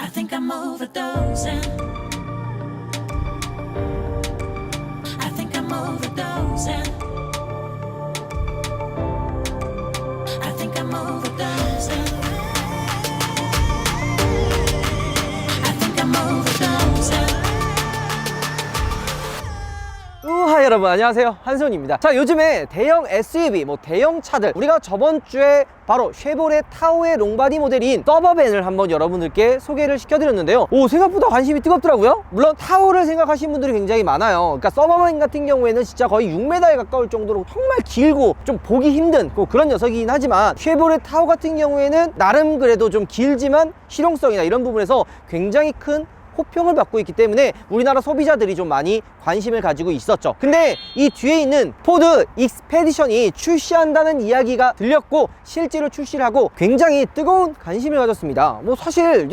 I think I'm overdosing. I think I'm overdosing. I think I'm overdosing. I think I'm overdosing. 우하 여러분 안녕하세요, 한손입니다. 자, 요즘에 대형 SUV 대형 차들, 우리가 저번 주에 바로 쉐보레 타호의 롱바디 모델인 서버밴을 한번 여러분들께 소개를 시켜드렸는데요. 생각보다 관심이 뜨겁더라고요. 물론 타호를 생각하시는 분들이 굉장히 많아요. 그러니까 서버밴 같은 경우에는 진짜 거의 6m에 가까울 정도로 정말 길고 좀 보기 힘든 그런 녀석이긴 하지만, 쉐보레 타호 같은 경우에는 나름 그래도 좀 길지만 실용성이나 이런 부분에서 굉장히 큰 호평을 받고 있기 때문에 우리나라 소비자들이 좀 많이 관심을 가지고 있었죠. 근데 이 뒤에 있는 포드 익스페디션이 출시한다는 이야기가 들렸고, 실제로 출시를 하고 굉장히 뜨거운 관심을 가졌습니다. 사실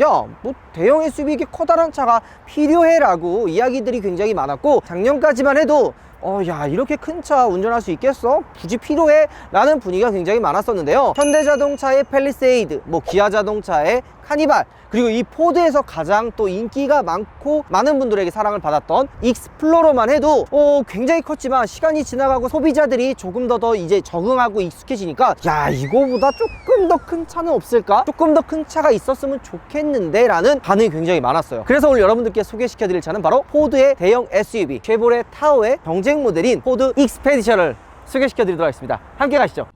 대형 SUV 이게 커다란 차가 필요해 라고 이야기들이 굉장히 많았고, 작년까지만 해도 이렇게 큰 차 운전할 수 있겠어? 굳이 필요해? 라는 분위기가 굉장히 많았었는데요. 현대자동차의 팰리세이드, 기아자동차의 카니발, 그리고 이 포드에서 가장 또 인기가 많고 많은 분들에게 사랑을 받았던 익스플로러만 해도 굉장히 컸지만, 시간이 지나가고 소비자들이 조금 더 이제 적응하고 익숙해지니까 이거보다 조금 더 큰 차는 없을까? 조금 더 큰 차가 있었으면 좋겠는데 라는 반응이 굉장히 많았어요. 그래서 오늘 여러분들께 소개시켜드릴 차는 바로 포드의 대형 SUV 쉐보레 타호의 경쟁 모델인 포드 익스페디션을 소개시켜드리도록 하겠습니다. 함께 가시죠.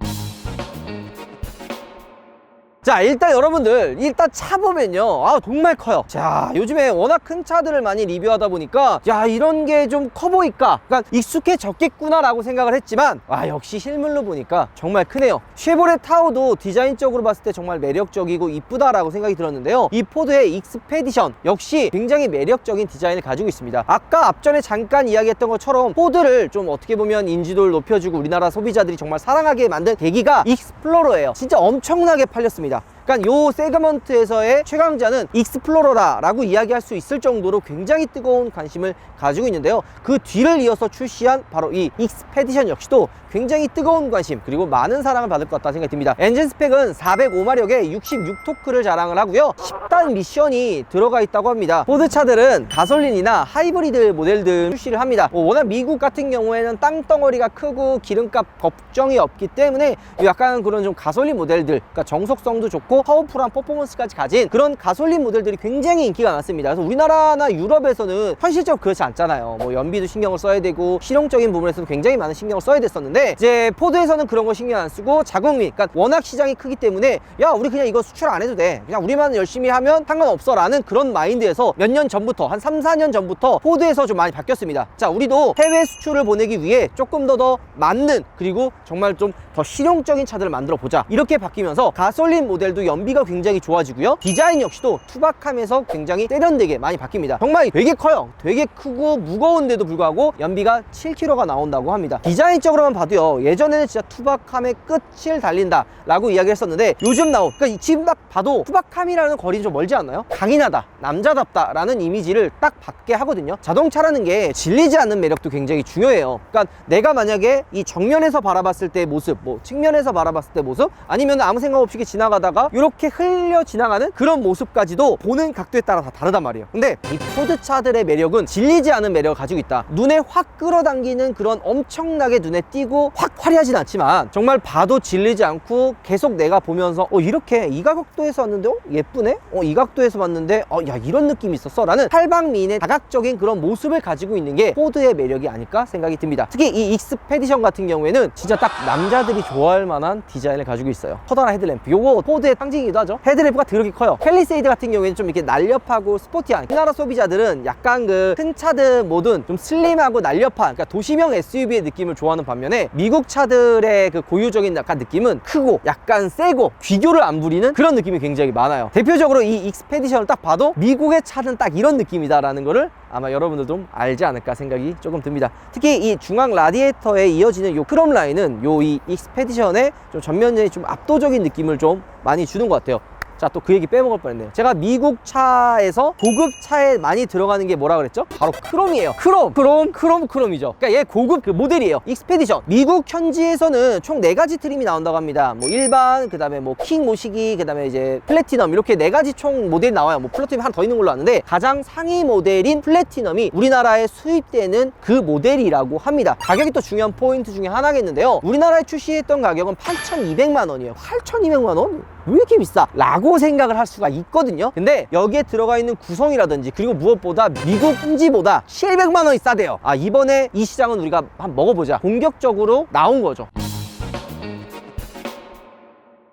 자, 일단 여러분들 차 보면요, 정말 커요. 자, 요즘에 워낙 큰 차들을 많이 리뷰하다 보니까 이런 게 좀 커 보일까, 그러니까 익숙해졌겠구나 라고 생각을 했지만, 역시 실물로 보니까 정말 크네요. 쉐보레 타호도 디자인적으로 봤을 때 정말 매력적이고 이쁘다 라고 생각이 들었는데요, 이 포드의 익스페디션 역시 굉장히 매력적인 디자인을 가지고 있습니다. 아까 앞전에 잠깐 이야기했던 것처럼 포드를 좀 어떻게 보면 인지도를 높여주고 우리나라 소비자들이 정말 사랑하게 만든 계기가 익스플로러예요. 진짜 엄청나게 팔렸습니다. 그러니까 요 세그먼트에서의 최강자는 익스플로러다라고 이야기할 수 있을 정도로 굉장히 뜨거운 관심을 가지고 있는데요, 그 뒤를 이어서 출시한 바로 이 익스페디션 역시도 굉장히 뜨거운 관심 그리고 많은 사랑을 받을 것 같다는 생각이 듭니다. 엔진 스펙은 405마력에 66토크를 자랑을 하고요, 10단 미션이 들어가 있다고 합니다. 포드 차들은 가솔린이나 하이브리드 모델들 출시를 합니다. 워낙 미국 같은 경우에는 땅덩어리가 크고 기름값 걱정이 없기 때문에 약간 그런 좀 가솔린 모델들, 그러니까 정속성도 좋고 파워풀한 퍼포먼스까지 가진 그런 가솔린 모델들이 굉장히 인기가 많습니다. 그래서 우리나라나 유럽에서는 현실적으로 그렇지 않잖아요. 연비도 신경을 써야 되고 실용적인 부분에서도 굉장히 많은 신경을 써야 됐었는데, 이제 포드에서는 그런 거 신경 안 쓰고 자국민, 그러니까 워낙 시장이 크기 때문에 우리 그냥 이거 수출 안 해도 돼, 그냥 우리만 열심히 하면 상관없어 라는 그런 마인드에서 몇 년 전부터, 한 3, 4년 전부터 포드에서 좀 많이 바뀌었습니다. 자, 우리도 해외 수출을 보내기 위해 조금 더 맞는, 그리고 정말 좀 더 실용적인 차들을 만들어 보자, 이렇게 바뀌면서 가솔린 모델도 연비가 굉장히 좋아지고요, 디자인 역시도 투박함에서 굉장히 세련되게 많이 바뀝니다. 정말 되게 커요. 되게 크고 무거운데도 불구하고 연비가 7km가 나온다고 합니다. 디자인적으로만 봐도요, 예전에는 진짜 투박함의 끝을 달린다 라고 이야기했었는데, 요즘 그러니까 지금 딱 봐도 투박함이라는 거리는 좀 멀지 않나요? 강인하다, 남자답다 라는 이미지를 딱 받게 하거든요. 자동차라는 게 질리지 않는 매력도 굉장히 중요해요. 그러니까 내가 만약에 이 정면에서 바라봤을 때의 모습, 측면에서 바라봤을 때 모습, 아니면 아무 생각 없이 지나가다가 이렇게 흘려 지나가는 그런 모습까지도 보는 각도에 따라 다 다르단 말이에요. 근데 이 포드 차들의 매력은 질리지 않은 매력을 가지고 있다. 눈에 확 끌어당기는 그런 엄청나게 눈에 띄고 확 화려하진 않지만, 정말 봐도 질리지 않고 계속 내가 보면서 이렇게 이 각도에서 왔는데 예쁘네? 이 각도에서 봤는데 이런 느낌이 있었어 라는 팔방미인의 다각적인 그런 모습을 가지고 있는 게 포드의 매력이 아닐까 생각이 듭니다. 특히 이 익스페디션 같은 경우에는 진짜 딱 남자들이 좋아할 만한 디자인을 가지고 있어요. 커다란 헤드램프, 요거 포드의 상징이기도 하죠. 헤드램프가 그렇게 커요. 팰리세이드 같은 경우에는 좀 이렇게 날렵하고 스포티한, 우리나라 소비자들은 약간 그 큰 차들 뭐든 좀 슬림하고 날렵한, 그러니까 도시명 SUV의 느낌을 좋아하는 반면에, 미국 차들의 그 고유적인 약간 느낌은 크고 약간 세고 귀교를 안 부리는 그런 느낌이 굉장히 많아요. 대표적으로 이 익스페디션을 딱 봐도 미국의 차는 딱 이런 느낌이다 라는 거를 아마 여러분들 좀 알지 않을까 생각이 조금 듭니다. 특히 이 중앙 라디에이터에 이어지는 요 크롬 라인은 이 익스페디션의 좀 전면에 좀 압도적인 느낌을 좀 많이 주는 것 같아요. 자, 또 그 얘기 빼먹을 뻔했네요. 제가 미국 차에서 고급 차에 많이 들어가는 게 뭐라 그랬죠? 바로 크롬이에요. 크롬이죠. 그러니까 얘 고급 그 모델이에요. 익스페디션. 미국 현지에서는 총 4가지 트림이 나온다고 합니다. 뭐 일반, 그 다음에 뭐 킹 모시기, 그 다음에 이제 플래티넘, 이렇게 4가지 총 모델이 나와요. 뭐 플래티넘이 하나 더 있는 걸로 아는데, 가장 상위 모델인 플래티넘이 우리나라에 수입되는 그 모델이라고 합니다. 가격이 또 중요한 포인트 중에 하나겠는데요. 우리나라에 출시했던 가격은 8,200만 원이에요. 8,200만 원? 왜 이렇게 비싸? 라고 생각을 할 수가 있거든요. 근데 여기에 들어가 있는 구성이라든지, 그리고 무엇보다 미국 현지보다 700만 원이 싸대요. 아, 이번에 이 시장은 우리가 한번 먹어보자. 본격적으로 나온 거죠.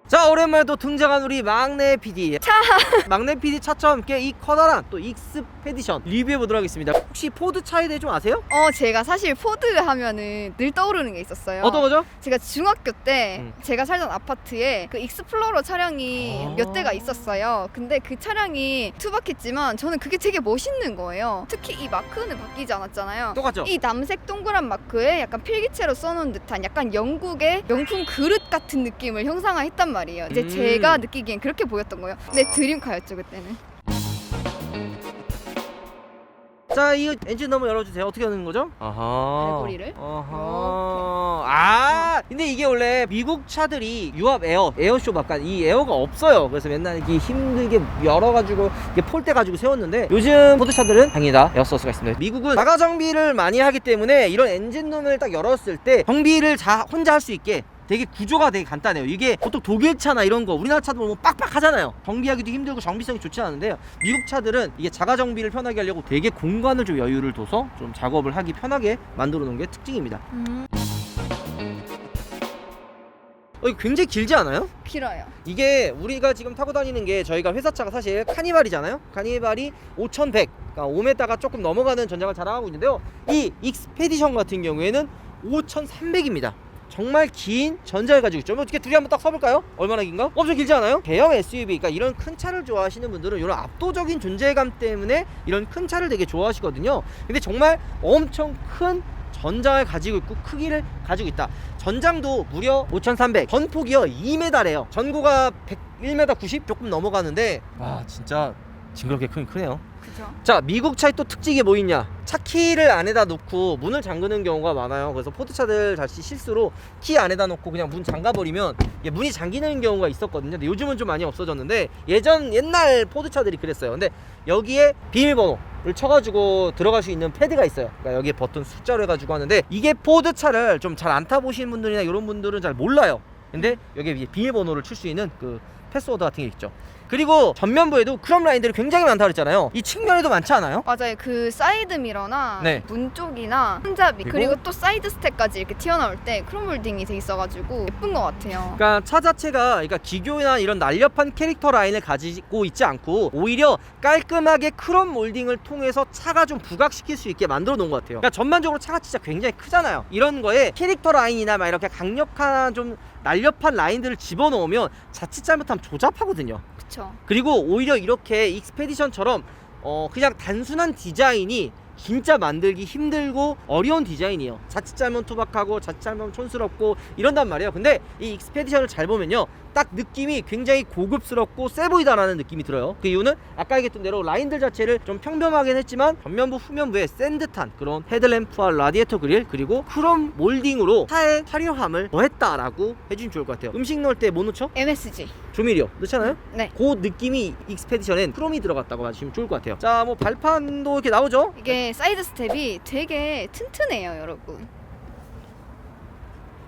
자, 오랜만에 또 등장한 우리 막내 PD. 막내 PD 차와 함께 이 커다란 또 익스페디션 리뷰해보도록 하겠습니다. 혹시 포드 차에 대해 좀 아세요? 제가 사실 포드 하면은 늘 떠오르는 게 있었어요. 어떤 거죠? 제가 중학교 때 제가 살던 아파트에 그 익스플로러 차량이 몇 대가 있었어요. 근데 그 차량이 투박했지만 저는 그게 되게 멋있는 거예요. 특히 이 마크는 바뀌지 않았잖아요. 똑같죠? 이 남색 동그란 마크에 약간 필기체로 써놓은 듯한 약간 영국의 명품 그릇 같은 느낌을 형상화했단 말이에요. 이제 제가 느끼기엔 그렇게 보였던 거예요. 근데 드림카였죠, 그때는. 자, 이 엔진 너머 열어주세요. 어떻게 하는 거죠? 아하. 발고리를 근데 이게 원래 미국 차들이 유압 에어쇼 약간 이 에어가 없어요. 그래서 맨날 이렇게 힘들게 열어가지고 이게 폴대 가지고 세웠는데, 요즘 포드 차들은 다행히다 에어소스가 있습니다. 미국은 자가 정비를 많이 하기 때문에 이런 엔진룸을 딱 열었을 때 정비를 혼자 할 수 있게 되게 구조가 되게 간단해요. 이게 보통 독일 차나 이런 거, 우리나라 차들 보면 빡빡하잖아요. 정비하기도 힘들고 정비성이 좋지 않은데요. 미국 차들은 이게 자가 정비를 편하게 하려고 되게 공간을 좀 여유를 둬서 좀 작업을 하기 편하게 만들어 놓은 게 특징입니다. 이거 굉장히 길지 않아요? 길어요. 이게 우리가 지금 타고 다니는 게, 저희가 회사차가 사실 카니발이잖아요. 카니발이 5100, 그러니까 5m가 조금 넘어가는 전장을 자랑하고 있는데요. 이 익스페디션 같은 경우에는 5300입니다. 정말 긴 전자를 가지고 있죠. 어떻게 둘이 한번 딱 서볼까요? 얼마나 긴가? 엄청 길지 않아요? 대형 SUV, 그러니까 이런 큰 차를 좋아하시는 분들은 이런 압도적인 존재감 때문에 이런 큰 차를 되게 좋아하시거든요. 근데 정말 엄청 큰 전장을 가지고 있고 크기를 가지고 있다. 전장도 무려 5300, 전폭이요 2m래요. 전고가 1m 90 조금 넘어가는데, 와 진짜 징그럽게 크네요. 그죠? 자, 미국 차의 또 특징이 뭐 있냐? 차 키를 안에다 놓고 문을 잠그는 경우가 많아요. 그래서 포드 차들 다시 실수로 키 안에다 놓고 그냥 문 잠가버리면 문이 잠기는 경우가 있었거든요. 근데 요즘은 좀 많이 없어졌는데, 옛날 포드 차들이 그랬어요. 근데 여기에 비밀번호를 쳐가지고 들어갈 수 있는 패드가 있어요. 그러니까 여기에 버튼 숫자로 해가지고 하는데, 이게 포드 차를 좀 잘 안 타보신 분들이나 이런 분들은 잘 몰라요. 근데 여기에 비밀번호를 칠 수 있는 그 패스워드 같은 게 있죠. 그리고 전면부에도 크롬 라인들이 굉장히 많다고 그랬잖아요. 이 측면에도 많지 않아요? 맞아요. 그 사이드 미러나 네. 문 쪽이나 손잡이, 그리고? 그리고 또 사이드 스텝까지 이렇게 튀어나올 때 크롬 몰딩이 돼 있어가지고 예쁜 것 같아요. 그러니까 차 자체가, 그러니까 기교나 이런 날렵한 캐릭터 라인을 가지고 있지 않고 오히려 깔끔하게 크롬 몰딩을 통해서 차가 좀 부각시킬 수 있게 만들어 놓은 것 같아요. 그러니까 전반적으로 차가 진짜 굉장히 크잖아요. 이런 거에 캐릭터 라인이나 막 이렇게 강력한 좀 날렵한 라인들을 집어넣으면 자칫 잘못하면 조잡하거든요. 그쵸? 그리고 오히려 이렇게 익스페디션처럼 그냥 단순한 디자인이 진짜 만들기 힘들고 어려운 디자인이에요. 자칫 잘못 투박하고 자칫 잘못 촌스럽고 이런단 말이에요. 근데 이 익스페디션을 잘 보면요, 딱 느낌이 굉장히 고급스럽고 세 보이다라는 느낌이 들어요. 그 이유는 아까 얘기했던 대로 라인들 자체를 좀 평범하긴 했지만 전면부 후면부에 센 듯한 그런 헤드램프와 라디에이터 그릴, 그리고 크롬 몰딩으로 차의 화려함을 더했다라고 해주면 좋을 것 같아요. 음식 넣을 때 뭐 넣죠? MSG. 조미료 넣잖아요? 네. 그 느낌이 익스페디션엔 크롬이 들어갔다고 봐주시면 좋을 것 같아요. 자, 뭐 발판도 이렇게 나오죠? 이게 사이드 스텝이 되게 튼튼해요, 여러분.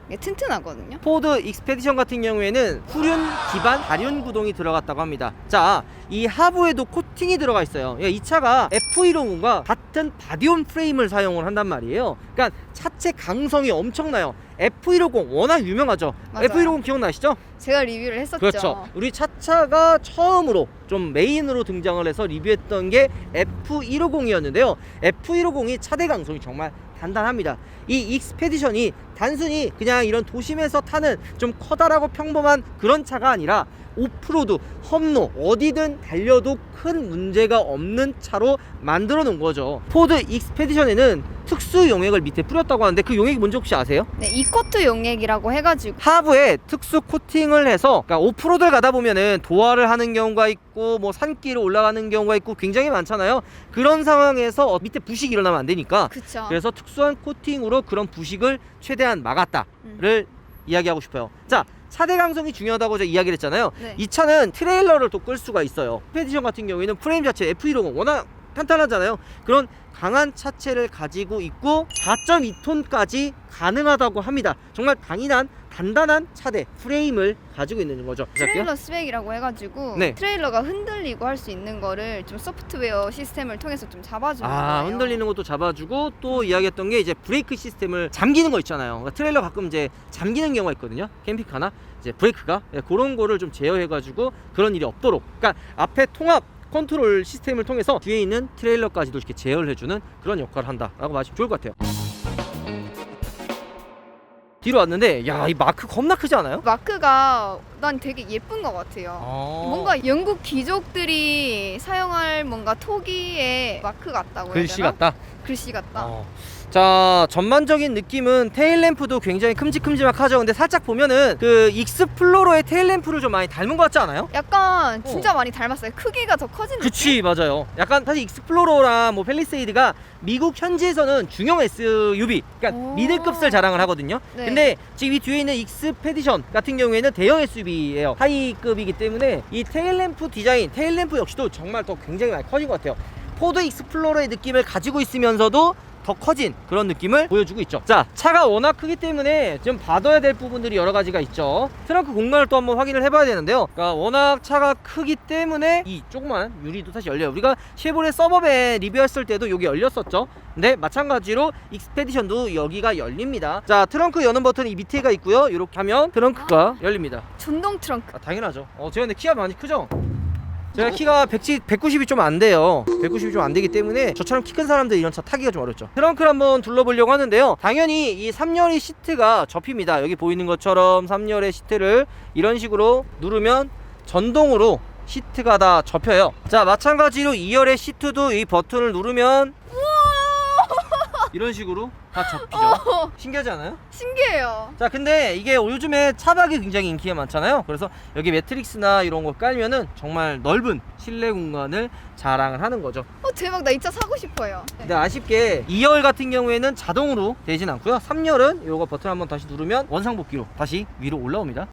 이게 튼튼하거든요. 포드 익스페디션 같은 경우에는 후륜 기반 다륜 구동이 들어갔다고 합니다. 자, 이 하부에도 코팅이 들어가 있어요. 이 차가 F150과 같은 바디온 프레임을 사용을 한단 말이에요. 그러니까 차체 강성이 엄청나요. F150 워낙 유명하죠. 맞아요. F150 기억나시죠? 제가 리뷰를 했었죠. 그렇죠. 우리 차차가 처음으로 좀 메인으로 등장을 해서 리뷰했던 게 F150이었는데요. F150이 차대 강성이 정말 단단합니다. 이 익스페디션이 단순히 그냥 이런 도심에서 타는 좀 커다랗고 평범한 그런 차가 아니라 오프로드, 험로 어디든 달려도 큰 문제가 없는 차로 만들어 놓은 거죠. 포드 익스페디션에는 특수 용액을 밑에 뿌렸다고 하는데 그 용액이 뭔지 혹시 아세요? 네, 이코트 용액이라고 해가지고 하부에 특수 코팅을 해서, 그러니까 오프로드를 가다 보면은 도화를 하는 경우가 있고 뭐 산길을 올라가는 경우가 있고 굉장히 많잖아요. 그런 상황에서 밑에 부식이 일어나면 안 되니까 그쵸. 그래서 특수한 코팅으로 그런 부식을 최대한 막았다를 이야기하고 싶어요. 자, 차대 강성이 중요하다고 제가 이야기를 했잖아요. 네. 이 차는 트레일러를 또 끌 수가 있어요. 스페디션 같은 경우에는 프레임 자체 F150 워낙 탄탄하잖아요. 그런 강한 차체를 가지고 있고 4.2톤까지 가능하다고 합니다. 정말 강인한 단단한 차대 프레임을 가지고 있는 거죠. 트레일러 스웩이라고 해가지고 네. 트레일러가 흔들리고 할 수 있는 거를 좀 소프트웨어 시스템을 통해서 좀 잡아주는 거예요. 흔들리는 것도 잡아주고 또 이야기했던 게 이제 브레이크 시스템을 잠기는 거 있잖아요. 그러니까 트레일러 가끔 이제 잠기는 경우가 있거든요. 캠핑카나 이제 브레이크가 그런 거를 좀 제어해가지고 그런 일이 없도록. 그러니까 앞에 통합 컨트롤 시스템을 통해서 뒤에 있는 트레일러까지도 이렇게 제어를 해주는 그런 역할을 한다라고 말하시면 좋을 것 같아요. 뒤로 왔는데 야, 이 마크 겁나 크지 않아요? 마크가 난 되게 예쁜 것 같아요. 뭔가 영국 귀족들이 사용할 뭔가 토기의 마크 같다고 해야 글씨 되나? 같다. 글씨 같다. 자, 전반적인 느낌은 테일램프도 굉장히 큼직큼직하죠. 근데 살짝 보면은 그 익스플로러의 테일램프를 좀 많이 닮은 것 같지 않아요? 약간 진짜 많이 닮았어요. 크기가 더 커진 느낌? 그치, 맞아요. 약간 사실 익스플로러랑 뭐 팰리세이드가 미국 현지에서는 중형 SUV, 그러니까 오. 미들급을 자랑을 하거든요. 네. 근데 지금 이 뒤에 있는 익스페디션 같은 경우에는 대형 SUV예요. 하이급이기 때문에 이 테일램프 디자인, 테일램프 역시도 정말 더 굉장히 많이 커진 것 같아요. 포드 익스플로러의 느낌을 가지고 있으면서도 더 커진 그런 느낌을 보여주고 있죠. 자, 차가 워낙 크기 때문에 좀 봐둬야 될 부분들이 여러 가지가 있죠. 트렁크 공간을 또 한번 확인을 해봐야 되는데요. 그러니까 워낙 차가 크기 때문에 이 조그만 유리도 사실 열려요. 우리가 쉐보레 서버밴 리뷰했을 때도 여기 열렸었죠. 근데 마찬가지로 익스페디션도 여기가 열립니다. 자, 트렁크 여는 버튼이 이 밑에가 있고요. 이렇게 하면 트렁크가 열립니다. 전동 트렁크. 당연하죠. 제가 근데 키가 많이 크죠? 제가 키가 190이 좀 안 돼요. 190이 좀 안 되기 때문에 저처럼 키 큰 사람들 이런 차 타기가 좀 어렵죠. 트렁크를 한번 둘러보려고 하는데요. 당연히 이 3열의 시트가 접힙니다. 여기 보이는 것처럼 3열의 시트를 이런 식으로 누르면 전동으로 시트가 다 접혀요. 자, 마찬가지로 2열의 시트도 이 버튼을 누르면 이런 식으로 다 접히죠. 신기하지 않아요? 신기해요. 자, 근데 이게 요즘에 차박이 굉장히 인기가 많잖아요. 그래서 여기 매트릭스나 이런 거 깔면은 정말 넓은 실내 공간을 자랑을 하는 거죠. 대박. 나 이 차 사고 싶어요. 근데 아쉽게 2열 같은 경우에는 자동으로 되진 않고요. 3열은 요거 버튼 한번 다시 누르면 원상복귀로 다시 위로 올라옵니다.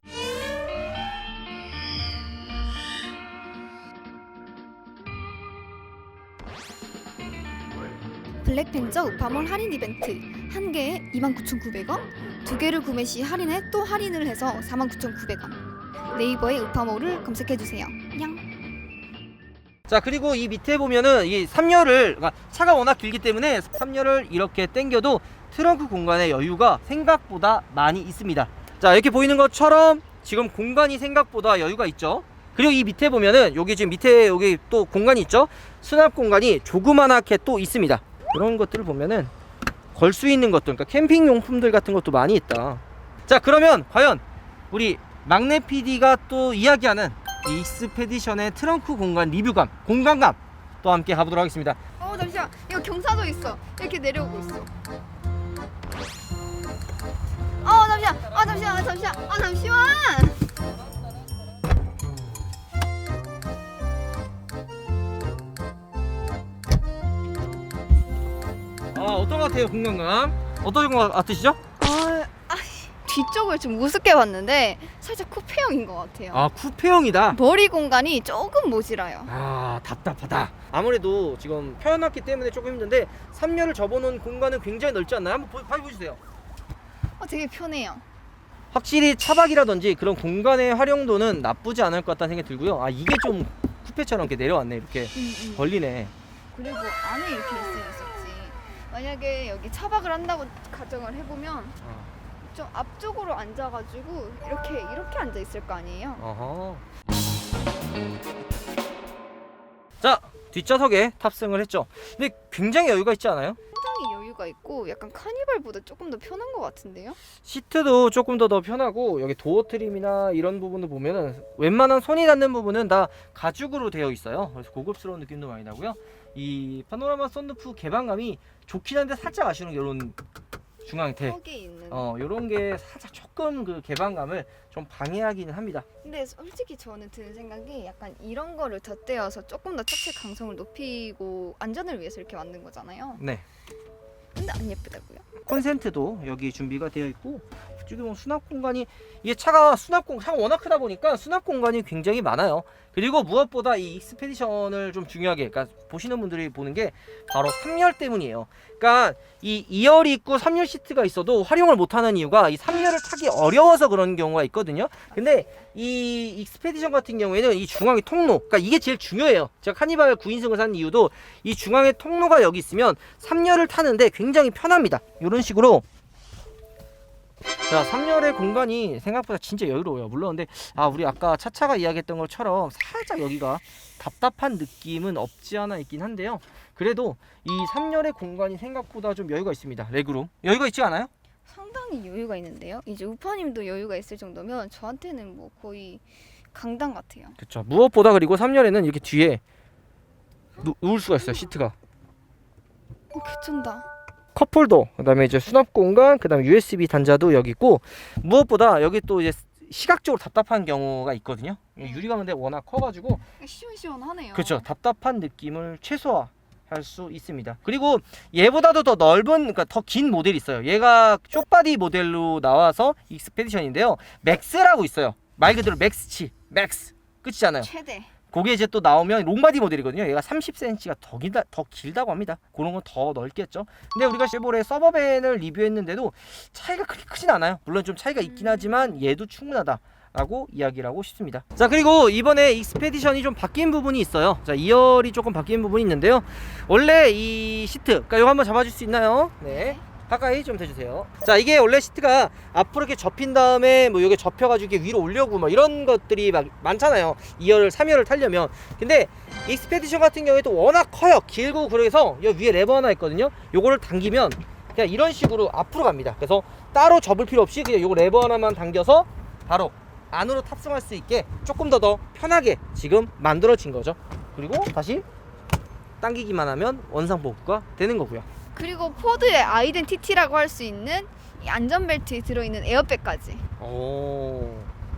블랙팬저 우파몰 할인 이벤트. 한 개에 29,900원, 두 개를 구매 시 할인에 또 할인을 해서 49,900원. 네이버에 우파몰을 검색해주세요. 냥. 자, 그리고 이 밑에 보면은 이 3열을, 그러니까 차가 워낙 길기 때문에 3열을 이렇게 당겨도 트렁크 공간의 여유가 생각보다 많이 있습니다. 자, 이렇게 보이는 것처럼 지금 공간이 생각보다 여유가 있죠. 그리고 이 밑에 보면은 여기 지금 밑에 여기 또 공간이 있죠. 수납 공간이 조그만하게 또 있습니다. 그런 것들을 보면은 걸 수 있는 것들, 그러니까 캠핑 용품들 같은 것도 많이 있다. 자, 그러면 과연 우리 막내 PD가 또 이야기하는 이 익스페디션의 트렁크 공간 리뷰감, 공간감 또 함께 가보도록 하겠습니다. 잠시만. 이거 경사도 있어. 이렇게 내려오고 있어. 잠시만. 어떤 것 같아요, 공간감? 어떤 것 같으시죠? 뒤쪽을 좀 우습게 봤는데 살짝 쿠페형인 것 같아요. 쿠페형이다. 머리 공간이 조금 모자라요. 답답하다. 아무래도 지금 펴놨기 때문에 조금 힘든데 3열을 접어놓은 공간은 굉장히 넓지 않나요? 한번 보여주세요. 되게 편해요. 확실히 차박이라든지 그런 공간의 활용도는 나쁘지 않을 것 같다는 생각이 들고요. 이게 좀 쿠페처럼 이렇게 내려왔네. 이렇게 걸리네. 그리고 안에 이렇게 있었지. 만약에 여기 차박을 한다고 가정을 해보면 좀 앞쪽으로 앉아가지고 이렇게 앉아 있을 거 아니에요. 자, 뒷좌석에 탑승을 했죠. 근데 굉장히 여유가 있지 않아요? 상당히 여유가 수가 있고 약간 카니발보다 조금 더 편한 것 같은데요? 시트도 조금 더 편하고 여기 도어 트림이나 이런 부분도 보면은 웬만한 손이 닿는 부분은 다 가죽으로 되어 있어요. 그래서 고급스러운 느낌도 많이 나고요. 이 파노라마 썬루프 개방감이 좋긴 한데 살짝 아쉬운 게 이런 중앙대 턱이 있는. 요런 게 살짝 조금 그 개방감을 좀 방해하기는 합니다. 근데 솔직히 저는 드는 생각이 약간 이런 거를 덧대어서 조금 더 차체 강성을 높이고 안전을 위해서 이렇게 만든 거잖아요. 네. 근데 안 예쁘다고요? 콘센트도 여기 준비가 되어 있고 지금 수납 공간이 이게 차가 워낙 크다 보니까 수납 공간이 굉장히 많아요. 그리고 무엇보다 이 익스페디션을 좀 중요하게 그러니까 보시는 분들이 보는 게 바로 3열 때문이에요. 그러니까 이 2열이 있고 3열 시트가 있어도 활용을 못하는 이유가 이 3열을 타기 어려워서 그런 경우가 있거든요. 근데 이 익스페디션 같은 경우에는 이 중앙의 통로, 그러니까 이게 제일 중요해요. 제가 카니발 9인승을 산 이유도 이 중앙의 통로가 여기 있으면 3열을 타는데 굉장히 편합니다. 이런 식으로. 자, 3열의 공간이 생각보다 진짜 여유로워요. 물론 근데 우리 아까 차차가 이야기했던 것처럼 살짝 여기가 답답한 느낌은 없지 않아 있긴 한데요. 그래도 이 3열의 공간이 생각보다 좀 여유가 있습니다. 레그룸 여유가 있지 않아요? 상당히 여유가 있는데요. 이제 우파님도 여유가 있을 정도면 저한테는 뭐 거의 강당 같아요. 그렇죠. 무엇보다 그리고 3열에는 이렇게 뒤에 누울 수가 있어요. 시트가 개쩐다. 컵홀더, 그다음에 이제 수납 공간, 그다음에 USB 단자도 여기 있고 무엇보다 여기 또 이제 시각적으로 답답한 경우가 있거든요. 유리가 근데 워낙 커가지고 시원시원하네요. 그렇죠. 답답한 느낌을 최소화할 수 있습니다. 그리고 얘보다도 더 넓은, 그러니까 더 긴 모델이 있어요. 얘가 숏바디 모델로 나와서 익스페디션인데요. 맥스라고 있어요. 말 그대로 맥스치, 맥스 끝이잖아요. 최대. 그게 이제 또 나오면 롱바디 모델이거든요. 얘가 30cm가 더 길다고 합니다. 그런 건 더 넓겠죠. 근데 우리가 쉐보레 서버밴을 리뷰했는데도 차이가 그렇게 크진 않아요. 물론 좀 차이가 있긴 하지만 얘도 충분하다 라고 이야기를 하고 싶습니다. 자, 그리고 이번에 익스페디션이 좀 바뀐 부분이 있어요. 자, 2열이 조금 바뀐 부분이 있는데요. 원래 이 시트, 그러니까 이거 한번 잡아줄 수 있나요? 네. 가까이 좀 대주세요. 자, 이게 원래 시트가 앞으로 이렇게 접힌 다음에 뭐 이게 접혀가지고 이게 위로 올려고 막 이런 것들이 막 많잖아요. 2열, 3열을 타려면. 근데 익스페디션 같은 경우에도 워낙 커요. 길고 그래서 여기 위에 레버 하나 있거든요. 요거를 당기면 그냥 이런 식으로 앞으로 갑니다. 그래서 따로 접을 필요 없이 그냥 요거 레버 하나만 당겨서 바로 안으로 탑승할 수 있게 조금 더 편하게 지금 만들어진 거죠. 그리고 다시 당기기만 하면 원상복구가 되는 거고요. 그리고 포드의 아이덴티티라고 할 수 있는 이 안전벨트에 들어있는 에어백까지. 오.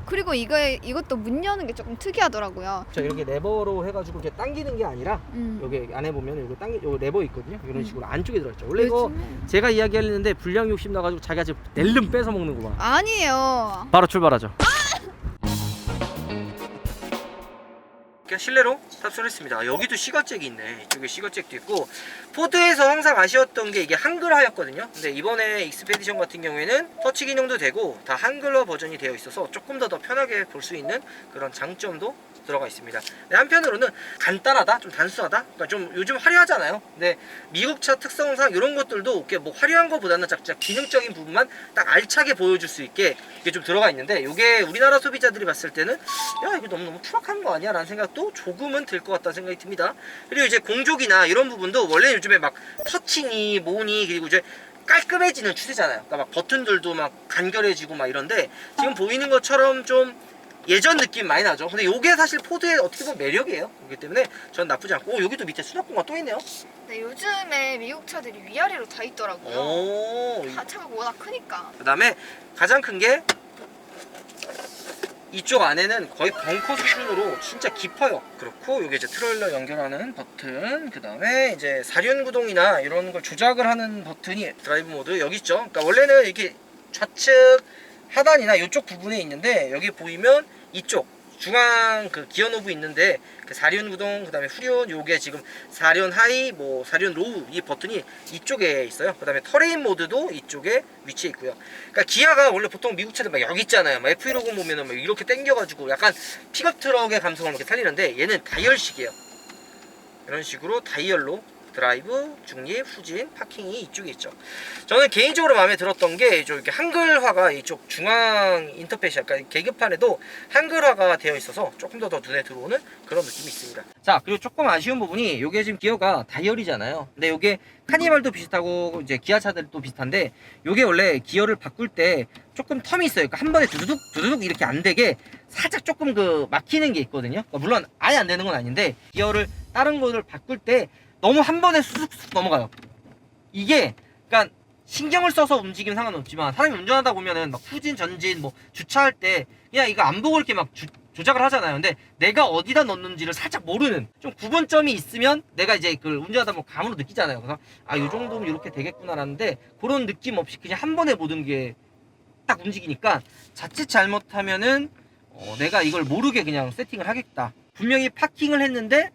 그리고 이것도 문 여는 게 조금 특이하더라고요. 자, 이렇게 레버로 해가지고 이렇게 당기는 게 아니라 여기 안에 보면 요거 레버 있거든요. 이런 식으로 안쪽에 들어있죠. 원래 이거 제가 이야기하려는데 불량 욕심 나가지고 자기가 지금 낼름 뺏어 먹는구만. 아니에요. 바로 출발하죠. 실내로 탑승을 했습니다. 여기도 시가잭이 있네. 이쪽에 시가잭도 있고 포드에서 항상 아쉬웠던 게 이게 한글화였거든요. 근데 이번에 익스페디션 같은 경우에는 터치 기능도 되고 다 한글화 버전이 되어 있어서 조금 더 편하게 볼 수 있는 그런 장점도 들어가 있습니다. 근데 한편으로는 간단하다, 좀 단순하다. 그러니까 좀 요즘 화려하잖아요. 근데 미국 차 특성상 이런 것들도 이렇게 뭐 화려한 것보다는 진짜 기능적인 부분만 딱 알차게 보여줄 수 있게 이게 좀 들어가 있는데 이게 우리나라 소비자들이 봤을 때는 야 이거 너무 투박한 거 아니야? 라는 생각도 조금은 들 것 같다는 생각이 듭니다. 그리고 이제 공족이나 이런 부분도 원래 요즘에 막 터치니 뭐니 그리고 이제 깔끔해지는 추세잖아요. 그러니까 막 버튼들도 막 간결해지고 막 이런데 지금 보이는 것처럼 좀 예전 느낌 많이 나죠. 근데 이게 사실 포드의 어떻게 보면 매력이에요. 그렇기 때문에 전 나쁘지 않고 여기도 밑에 수납 공간 또 있네요. 네, 요즘에 미국 차들이 위아래로 다 있더라고요. 오. 차가 워낙 크니까. 그 다음에 가장 큰 게 이쪽 안에는 거의 벙커 수준으로 진짜 깊어요. 그렇고 여기 이제 트레일러 연결하는 버튼, 그 다음에 이제 사륜 구동이나 이런 걸 조작을 하는 버튼이 드라이브 모드 여기 있죠. 그러니까 원래는 이렇게 좌측 하단이나 이쪽 부분에 있는데 여기 보이면 이쪽 중앙 그 기어 노브 있는데 그 사륜 구동 그다음에 후륜 요게 지금 사륜 하이 뭐 사륜 로우 이 버튼이 이쪽에 있어요. 그다음에 터레인 모드도 이쪽에 위치해 있고요. 그러니까 기아가 원래 보통 미국 차들 막 여기 있잖아요. 막 F150 보면은 막 이렇게 당겨가지고 약간 픽업 트럭의 감성을 이렇게 살리는데 얘는 다이얼식이에요. 이런 식으로 다이얼로 드라이브, 중립, 후진, 파킹이 이쪽에 있죠. 저는 개인적으로 마음에 들었던 게 이렇게 한글화가 이쪽 중앙 인터페이스 약간 계기판에도 한글화가 되어 있어서 조금 더 눈에 들어오는 그런 느낌이 있습니다. 자, 그리고 조금 아쉬운 부분이 이게 지금 기어가 다이얼이잖아요. 근데 이게 카니발도 비슷하고 이제 기아차들도 비슷한데 이게 원래 기어를 바꿀 때 조금 텀이 있어요. 그러니까 한 번에 두두둑 이렇게 안 되게 살짝 조금 그 막히는 게 있거든요. 그러니까 물론 아예 안 되는 건 아닌데 기어를 다른 거를 바꿀 때 너무 한 번에 수숙 넘어가요. 이게 그러니까 신경을 써서 움직이면 상관없지만 사람이 운전하다 보면은 막 후진 전진 뭐 주차할 때 그냥 이거 안 보고 이렇게 막 조작을 하잖아요. 근데 내가 어디다 넣는지를 살짝 모르는 좀 구분점이 있으면 내가 이제 그걸 운전하다 보면 감으로 느끼잖아요. 그래서 아, 이 정도면 이렇게 되겠구나라는데 그런 느낌 없이 그냥 한 번에 모든 게 딱 움직이니까 자칫 잘못하면은 내가 이걸 모르게 그냥 세팅을 하겠다. 분명히 파킹을 했는데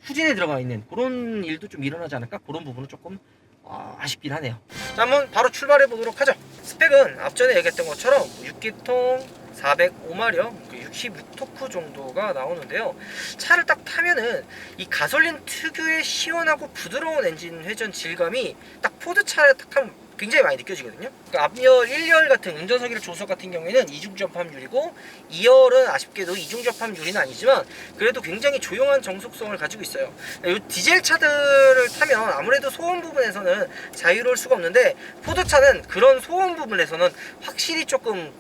후진에 들어가 있는 그런 일도 좀 일어나지 않을까? 그런 부분은 조금 아쉽긴 하네요. 자, 한번 바로 출발해 보도록 하죠. 스펙은 앞전에 얘기했던 것처럼 6기통 405마력 66토크 정도가 나오는데요. 차를 딱 타면은 이 가솔린 특유의 시원하고 부드러운 엔진 회전 질감이 딱 포드 차를 딱 타면 굉장히 많이 느껴지거든요. 그러니까 앞열 1열 같은 운전석이랑 조수석 같은 경우에는 이중 접합률이고 2열은 아쉽게도 이중 접합률은 아니지만 그래도 굉장히 조용한 정속성을 가지고 있어요. 이 디젤 차들을 타면 아무래도 소음 부분에서는 자유로울 수가 없는데 포드차는 그런 소음 부분에서는 확실히 조금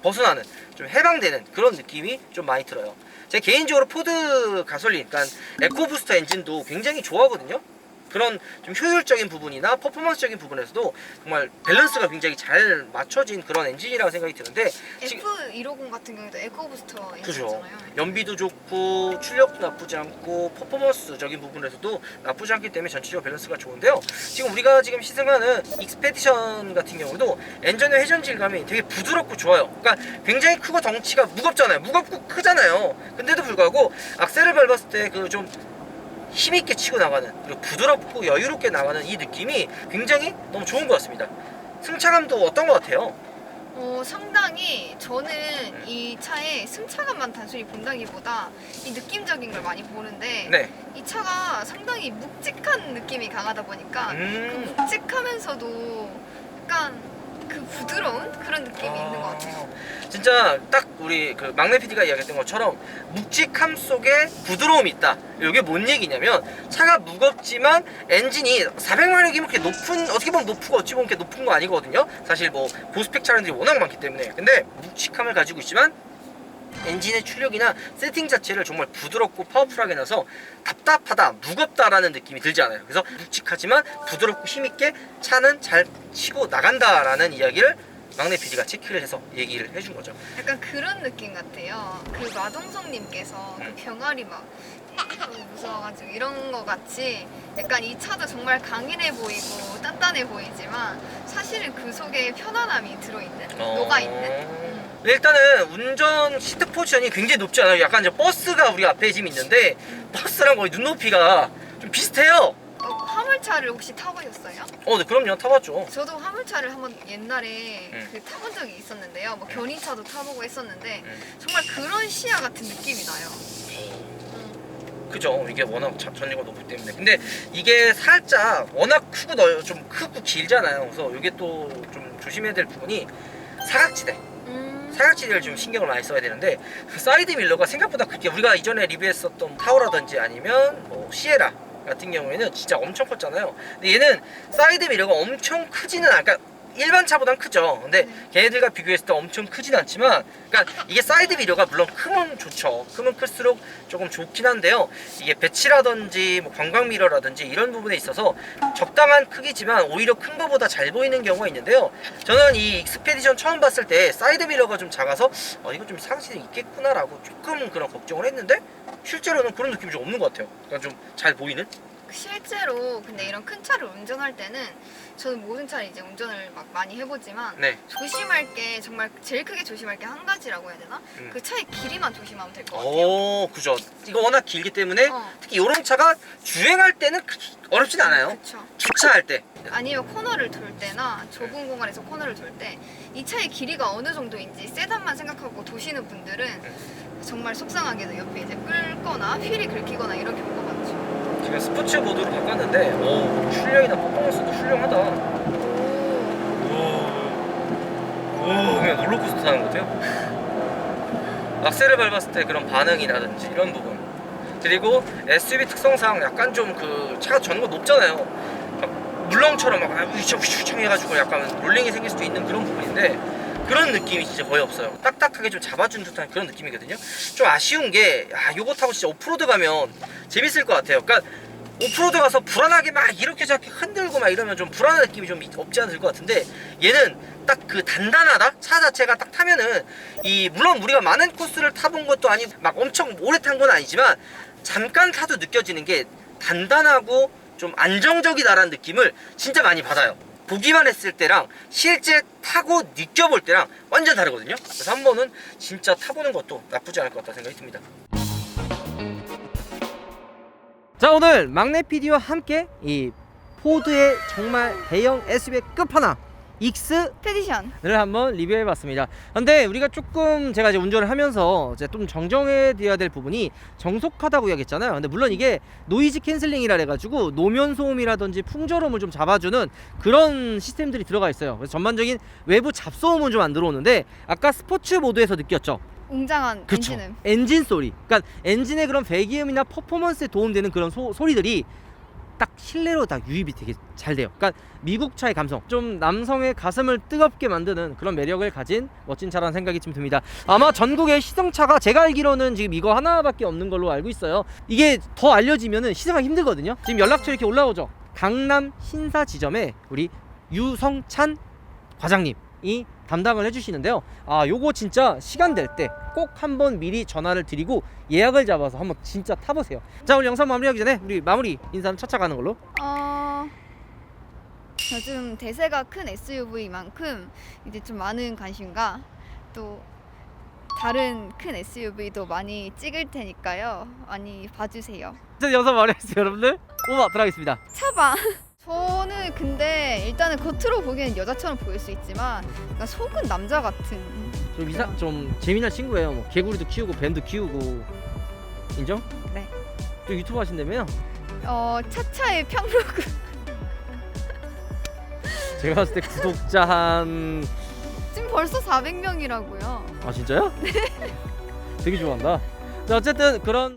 벗어나는 좀 해방되는 그런 느낌이 좀 많이 들어요. 제 개인적으로 포드 가솔린, 그러니까 에코부스터 엔진도 굉장히 좋아하거든요. 그런 좀 효율적인 부분이나 퍼포먼스적인 부분에서도 정말 밸런스가 굉장히 잘 맞춰진 그런 엔진이라고 생각이 드는데 F150 같은 경우도 에코부스터 그죠. 엔진이잖아요. 연비도 좋고 출력도 나쁘지 않고 퍼포먼스적인 부분에서도 나쁘지 않기 때문에 전체적으로 밸런스가 좋은데요. 지금 우리가 지금 시승하는 익스페디션 같은 경우도 엔진의 회전 질감이 되게 부드럽고 좋아요. 그러니까 굉장히 크고 덩치가 무겁잖아요. 무겁고 크잖아요. 근데도 불구하고 악셀을 밟았을 때 그 좀 힘있게 치고 나가는, 그리고 부드럽고 여유롭게 나가는 이 느낌이 굉장히 너무 좋은 것 같습니다. 승차감도 어떤 것 같아요? 상당히 저는 이 차에 승차감만 단순히 본다기보다 이 느낌적인 걸 많이 보는데 네. 이 차가 상당히 묵직한 느낌이 강하다 보니까 그 묵직하면서도 약간 그 부드러운 그런 느낌이 있는 것 같아요. 진짜 딱 우리 그 막내 PD가 이야기했던 것처럼 묵직함 속에 부드러움이 있다. 이게 뭔 얘기냐면 차가 무겁지만 엔진이 400마력이면 그렇게 높은, 어떻게 보면 높고 어찌 보면 그렇게 높은 거 아니거든요. 사실 뭐 고스펙 차량들이 워낙 많기 때문에. 근데 묵직함을 가지고 있지만 엔진의 출력이나 세팅 자체를 정말 부드럽고 파워풀하게 나서 답답하다, 무겁다라는 느낌이 들지 않아요. 그래서 묵직하지만 부드럽고 힘있게 차는 잘 치고 나간다라는 이야기를 막내 PD가 체크를 해서 얘기를 해준 거죠. 약간 그런 느낌 같아요. 그 마동석님께서 그 병아리 막 무서워가지고 이런 거 같이 약간 이 차도 정말 강인해 보이고 단단해 보이지만 사실은 그 속에 편안함이 들어있는, 녹아있는. 일단은 운전 시트 포지션이 굉장히 높지 않아요. 약간 이제 버스가 우리 앞에 지금 있는데 버스랑 거의 눈높이가 좀 비슷해요. 화물차를 혹시 타보셨어요? 네, 그럼요. 타봤죠. 저도 화물차를 한번 옛날에 타본 적이 있었는데요. 뭐 견인차도 타보고 했었는데 정말 그런 시야 같은 느낌이 나요. 그죠. 이게 워낙 전류가 높기 때문에. 근데 이게 살짝 워낙 크고 좀 크고 길잖아요. 그래서 이게 또 좀 조심해야 될 부분이 사각지대. 사각지대를 좀 신경을 많이 써야 되는데 그 사이드 밀러가 생각보다 그렇게 우리가 이전에 리뷰했었던 타오라든지 아니면 뭐 시에라 같은 경우에는 진짜 엄청 컸잖아요. 근데 얘는 사이드 미러가 엄청 크지는 않아. 그러니까 일반 차보단 크죠. 근데 걔네들과 비교했을 때 엄청 크진 않지만, 그러니까 이게 사이드 미러가 물론 크면 좋죠. 크면 클수록 조금 좋긴 한데요. 이게 배치라든지 뭐 관광 미러라든지 이런 부분에 있어서 적당한 크기지만 오히려 큰 거보다 잘 보이는 경우가 있는데요. 저는 이 익스페디션 처음 봤을 때 사이드 미러가 좀 작아서 이거 좀 사각지대 있겠구나라고 조금 그런 걱정을 했는데 실제로는 그런 느낌이 좀 없는 것 같아요. 그러니까 좀 잘 보이는? 실제로 근데 이런 큰 차를 운전할 때는 저는 모든 차를 이제 운전을 막 많이 해보지만 네. 조심할 게 정말 제일 크게 조심할 게 한 가지라고 해야 되나? 그 차의 길이만 조심하면 될 것 같아요. 그죠. 이거 워낙 길기 때문에 어. 특히 이런 차가 주행할 때는 그렇진 않아요. 그렇죠. 주차할 때. 아니면 코너를 돌 때나 좁은 공간에서 코너를 돌 때 이 차의 길이가 어느 정도인지 세단만 생각하고 도시는 분들은 정말 속상하게도 옆에 이제 끌거나 휠이 긁히거나 이런 경우가 많죠. 지금 스포츠 모드로 바꿨는데 출력이나 퍼포먼스도 훌륭하다. 오, 그냥 롤러코스터 타는 것 같아요. 악셀을 밟았을 때 그런 반응이라든지 이런 부분, 그리고 SUV 특성상 약간 좀 그 차가 전거 높잖아요. 막 물렁처럼 막 휘청휘청 해가지고 약간 롤링이 생길 수도 있는 그런 부분인데 그런 느낌이 진짜 거의 없어요. 딱딱하게 좀 잡아준 듯한 그런 느낌이거든요. 좀 아쉬운 게 요거 타고 진짜 오프로드 가면 재밌을 것 같아요. 그러니까 오프로드 가서 불안하게 막 이렇게 저렇게 흔들고 막 이러면 좀 불안한 느낌이 좀 없지 않을 것 같은데, 얘는 딱 그 단단하다? 차 자체가 딱 타면은 물론 우리가 많은 코스를 타본 것도 아니고 막 엄청 오래 탄 건 아니지만 잠깐 타도 느껴지는 게 단단하고 좀 안정적이다라는 느낌을 진짜 많이 받아요. 보기만 했을 때랑 실제 타고 느껴볼 때랑 완전 다르거든요. 그래서 한번은 진짜 타보는 것도 나쁘지 않을 것 같다는 생각이 듭니다. 자, 오늘 막내 PD와 함께 이 포드의 정말 대형 SUV의 끝판왕 익스페디션을 한번 리뷰해봤습니다. 근데 우리가 조금 제가 이제 운전을 하면서 이제 좀 정정해야 될 부분이 정속하다고 이야기했잖아요. 근데 물론 이게 노이즈 캔슬링이라 해가지고 노면 소음이라든지 풍절음을 좀 잡아주는 그런 시스템들이 들어가 있어요. 그래서 전반적인 외부 잡소음은 좀 안 들어오는데 아까 스포츠 모드에서 느꼈죠. 웅장한 그쵸. 엔진음. 엔진 소리, 그러니까 엔진의 그런 배기음이나 퍼포먼스에 도움되는 그런 소리들이 딱 실내로 다 유입이 되게 잘 돼요. 그러니까 미국 차의 감성, 좀 남성의 가슴을 뜨겁게 만드는 그런 매력을 가진 멋진 차라는 생각이 좀 듭니다. 아마 전국의 시승차가 제가 알기로는 지금 이거 하나밖에 없는 걸로 알고 있어요. 이게 더 알려지면은 시승하기 힘들거든요. 지금 연락처 이렇게 올라오죠. 강남 신사 지점에 우리 유성찬 과장님이 담당을 해주시는데요. 요거 진짜 시간 될 때 꼭 한번 미리 전화를 드리고 예약을 잡아서 한번 진짜 타보세요. 자, 오늘 영상 마무리하기 전에 우리 마무리 인사는 차차 가는 걸로. 요즘 대세가 큰 SUV만큼 이제 좀 많은 관심과 또 다른 큰 SUV도 많이 찍을 테니까요. 많이 봐주세요. 자, 영상 마무리했어요, 여러분들. 오바 들어가겠습니다. 차방. 저는 근데 일단은 겉으로 보기엔 여자처럼 보일 수 있지만 그러니까 속은 남자 같은. 좀 재미난 친구예요. 뭐 개구리도 키우고 뱀도 키우고. 인정? 네. 또 유튜브 하신다며요? 차차의 평로그. 제가 봤을 때 구독자 한... 지금 벌써 400명이라고요. 진짜요? 네. 되게 좋아한다. 자, 어쨌든 그런